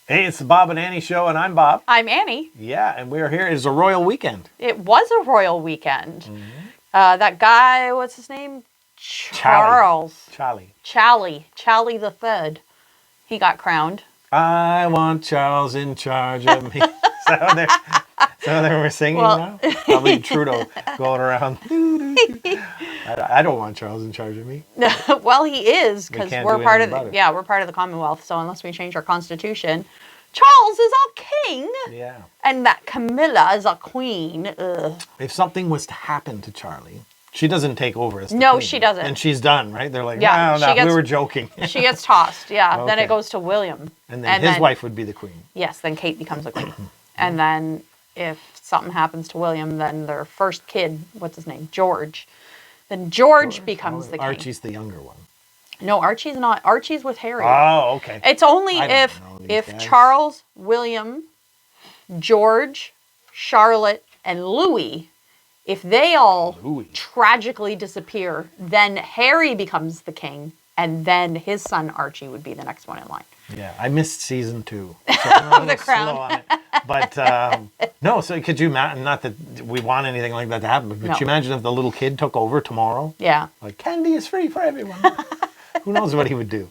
Hey, it's the Bob and Annie Show, and I'm Bob. I'm Annie. Yeah, and we're here. It's a royal weekend. It was a royal weekend. Mm-hmm. That guy, what's his name? Charles. Charlie the Third. He got crowned. I want Charles in charge of me. So they were singing now? Probably Trudeau going around. I don't want Charles in charge of me. Well, he is, because we're part of we're part of the Commonwealth. So unless we change our constitution, Charles is our king. Yeah. And that Camilla is our queen. Ugh. If something was to happen to Charlie, she doesn't take over as the No, queen, she doesn't. And she's done, right? They're like, Yeah, no, we were joking. She gets tossed, yeah. Okay. Then it goes to William. And then his wife would be the queen. Yes, then Kate becomes the queen. And then if something happens to William, then their first kid, what's his name? George. Then George becomes the king. Archie's the younger one. No, Archie's not. Archie's with Harry. Oh, okay. It's only if Charles, William, George, Charlotte, and Louis, if they all tragically disappear, then Harry becomes the king, and then his son Archie would be the next one in line. Yeah, I missed season 2. So I'm The Crown. slow on it. But no, so could you imagine, not that we want anything like that to happen, but could you imagine if the little kid took over tomorrow? Yeah. Like, candy is free for everyone. Who knows what he would do?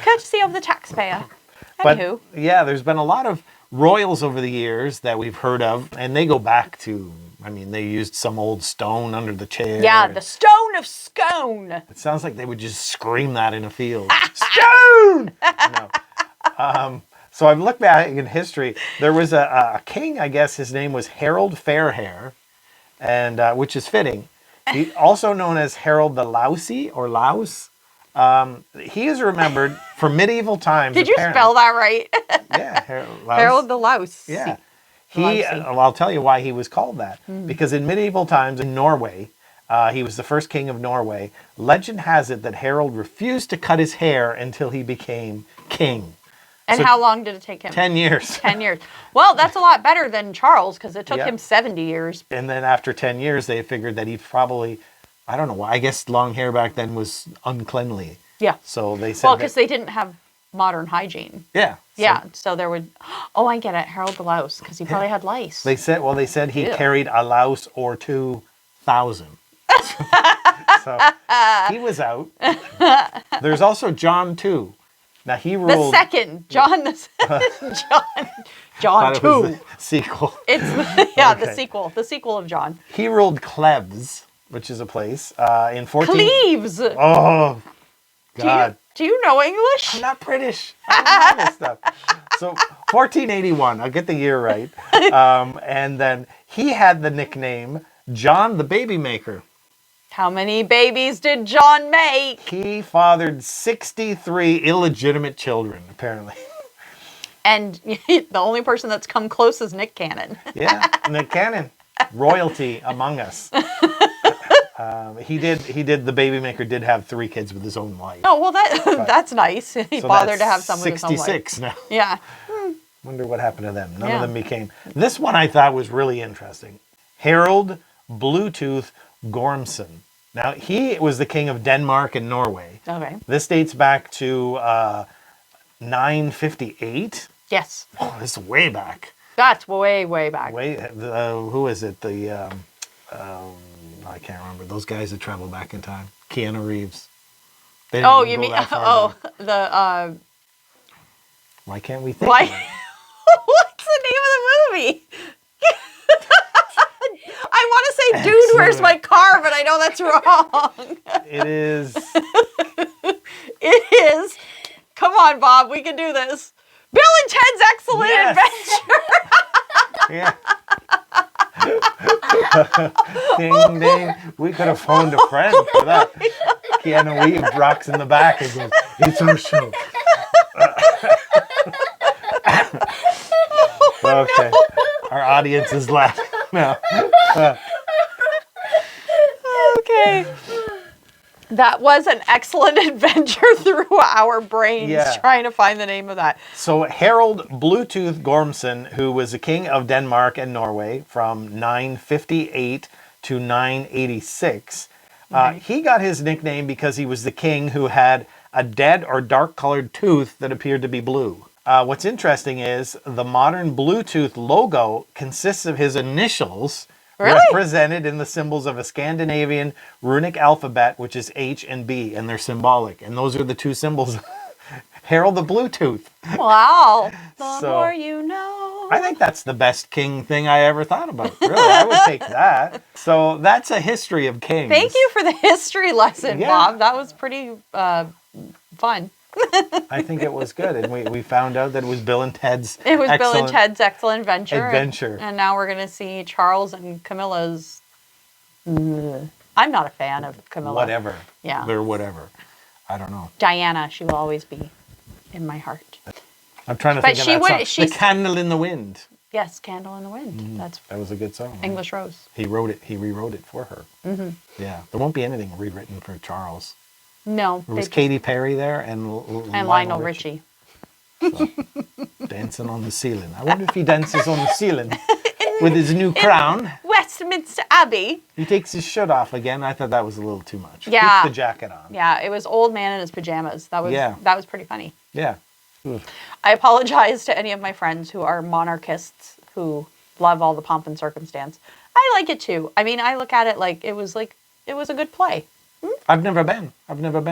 Courtesy of the taxpayer. But Anywho. yeah, there's been a lot of royals over the years that we've heard of, and they go back to, I mean, they used some old stone under the chair. Yeah, the stone of scone. It sounds like they would just scream that in a field. Stone! No. So I've looked back in history. There was a king, I guess his name was Harold Fairhair, and which is fitting. He also known as Harold the Lousy or Louse. He is remembered for medieval times. Did you spell that right? Yeah, Harold the Louse. Yeah. Well, I'll tell you why he was called that. Because in medieval times in Norway, he was the first king of Norway. Legend has it that Harold refused to cut his hair until he became king. And how long did it take him? 10 years. 10 years. Well, that's a lot better than Charles, because it took him 70 years. And then after 10 years, they figured that he probably, I don't know why, I guess long hair back then was uncleanly. Yeah. So they said. Well, because they didn't have modern hygiene. Yeah. Yeah. So there would. Oh, I get it. Harold the Louse, because he probably had lice. They said he carried a louse or 2,000. So he was out. There's also John too. Now he ruled. The second John. John 2. The sequel. It's the sequel. The sequel of John. He ruled Cleves, which is a place in 14. Cleves. Oh. God. Do you know English? I'm not British. I don't know this stuff. So 1481, I'll get the year right. And then he had the nickname John the Baby Maker. How many babies did John make? He fathered 63 illegitimate children, apparently. And the only person that's come close is Nick Cannon. Yeah, Nick Cannon. Royalty among us. The baby maker did have 3 kids with his own wife. Oh, well, that's nice. He bothered to have some with his own wife. 66 now. Yeah. Wonder what happened to them. None of them became. This one I thought was really interesting. Harold Bluetooth Gormson. Now, he was the king of Denmark and Norway. Okay. This dates back to 958. Yes. Oh, this is way back. That's way, way back. Who is it? I can't remember. Those guys that travel back in time. Keanu Reeves. Oh, you mean, the... Why can't we think? What's the name of the movie? I want to say, Dude, Where's My Car? But I know that's wrong. It is. It is. Come on, Bob. We can do this. Bill and Ted's Excellent Adventure. Yeah. Ding, ding. We could have phoned a friend for that. Keanu Reeves rocks in the back and goes, "It's our show." Okay. No. Our audience is laughing now. Okay. That was an excellent adventure through our brains trying to find the name of that. So Harold Bluetooth Gormson, who was the king of Denmark and Norway from 958 to 986, he got his nickname because he was the king who had a dead or dark-colored tooth that appeared to be blue. What's interesting is the modern Bluetooth logo consists of his initials represented in the symbols of a Scandinavian runic alphabet, which is H and B, and they're symbolic. And those are the two symbols. Herald the Bluetooth. Wow. The more you know. I think that's the best king thing I ever thought about. Really, I would take that. So that's a history of kings. Thank you for the history lesson, Bob. That was pretty fun. I think it was good. And we found out that it was Bill and Ted's Bill and Ted's Excellent Adventure. And now we're going to see Charles and Camilla's... I'm not a fan of Camilla. Whatever. Yeah. They're whatever. I don't know. Diana, she will always be in my heart. I'm trying to think of that song. The Candle in the Wind. Yes, Candle in the Wind. That was a good song. English Rose. He wrote it. He rewrote it for her. Mm-hmm. Yeah. There won't be anything rewritten for Charles. No. There was Katy Perry there and Lionel Richie. So, dancing on the ceiling. I wonder if he dances on the ceiling with his new crown. Westminster Abbey. He takes his shirt off again. I thought that was a little too much. Yeah. Keep the jacket on. Yeah, it was old man in his pajamas. That was pretty funny. Yeah. I apologize to any of my friends who are monarchists who love all the pomp and circumstance. I like it too. I mean, I look at it like it was a good play. I've never been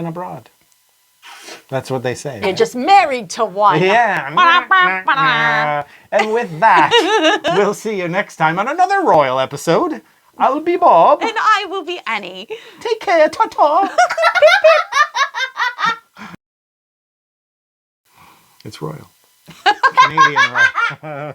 abroad. That's what they say. You're just married to one. Yeah. And with that, we'll see you next time on another royal episode. I'll be Bob. And I will be Annie. Take care. Ta-ta. It's royal. Canadian royal.